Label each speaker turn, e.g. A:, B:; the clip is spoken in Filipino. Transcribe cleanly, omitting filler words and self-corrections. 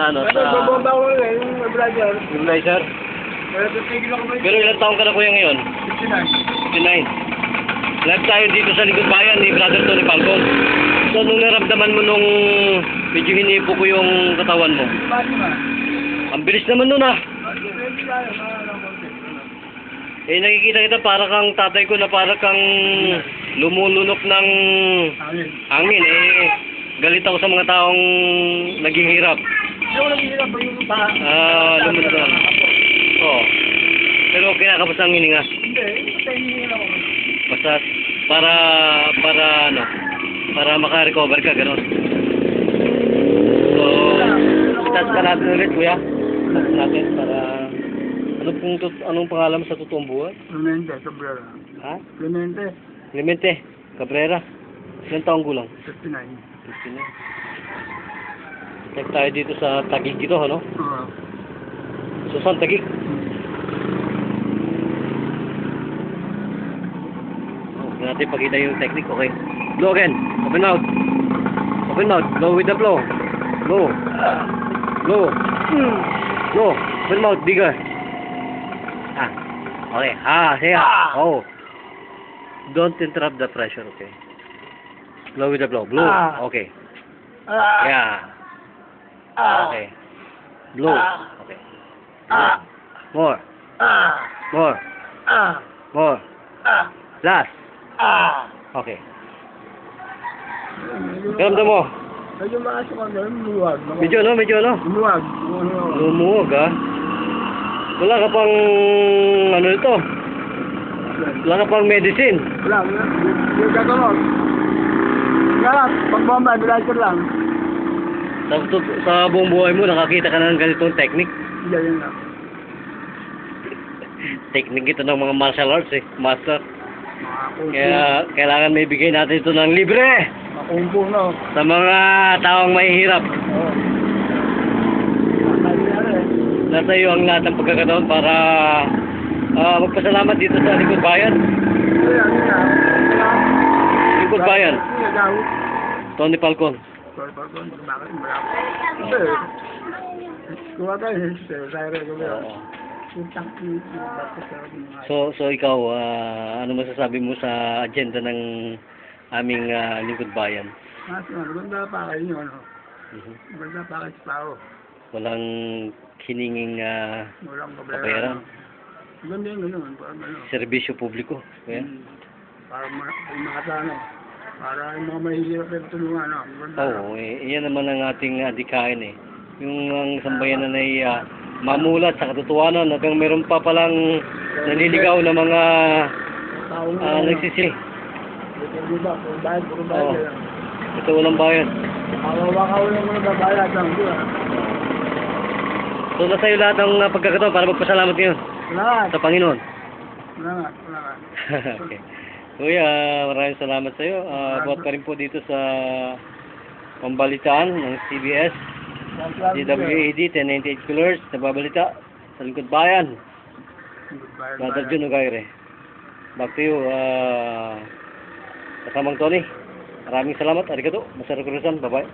A: sa ano, sa...
B: Babomba ko rin, yung brother.
A: Yung laser. Pero ilang taong ka na kuya ngayon? 59. Live tayo dito sa likod bayan ni Brother Tony Falcon. So, nung naramdaman mo nung medyo hinipo ko yung katawan mo? Ang bilis naman nun ah. Eh, nakikita kita para kang tatay ko na para kang lumulunok ng hangin. Eh, galit ako sa mga taong naghihirap. Lumunok lang. Oo. Pero kinakapos ang hininga. Basta para maka-recover ka, gano'n. So, test ka natin ulit, kuya. Test natin para... Anong pangalan mo sa totoong buhay?
B: Clemente Cabrera.
A: Ha?
B: Clemente.
A: Clemente Cabrera. Ilang taong gulang?
B: 59.
A: 59. Check tayo dito sa Taguig dito, ano? So, saan Taguig? Natin pakita yung technique, okay. Blow again. Open mouth. Open mouth. Blow with the blow. Blow. Blow. Blow. Open mouth. Bigger. Okay. Say oh. Don't interrupt the pressure, okay. Blow with the blow. Blow. Okay. Yeah. Okay. Blow. Okay. More. More. More. Last. Okay. Karamdam mo?
B: Medyo maasok ang lumuwag.
A: Medyo ano?
B: Lumuwag.
A: Lumuwag ah. Wala ka pang ano ito? Wala ka pang medicine?
B: Wala. Yung gagawin. Wala. Pagbomba, bilaser lang.
A: Sa buong buhay mo, nakakita ka na ng ganitong technique?
B: Yan lang.
A: Technique ito ng mga martial arts eh. Master. Kaya kailangan may bigay natin ito ng libre
B: Makumpo na.
A: sa mga taong mahihirap. Nasa iyo ang lahat ng pagkakataon para magpasalamat dito sa Likod Bayan. Likod Bayan. Tony Falcon. So ikaw, ano masasabi mo sa agenda ng aming Likod Bayan?
B: Maganda pa kayo nyo, ano? Maganda pa kayo sa tao.
A: Walang hininging kabayaran.
B: Maganda yung gano'n.
A: Serbisyo publiko. Kaya?
B: Para mga tano. Para yung mga mahihirap yung tulungan.
A: Oo, iyan naman ang ating adikain eh. Yung ang sambayan na mamulat sa katotohanan hanggang meron pa palang naliligaw na mga nagsisili. Ito walang bayad. So nasa iyo lahat ng pagkakataon para magpasalamat ngayon sa Panginoon.
B: Salamat.
A: Okay. Kuya, maraming salamat sa iyo. Buhat ka rin po dito sa pambalitaan ng CBS. DWAD 1098 Colors, nagbabalita sa Likod Bayan. Brother Jun Ugaire. Back to you, kasamang Tony. Maraming salamat. Arigato. Masarap kurusan. Bye-bye.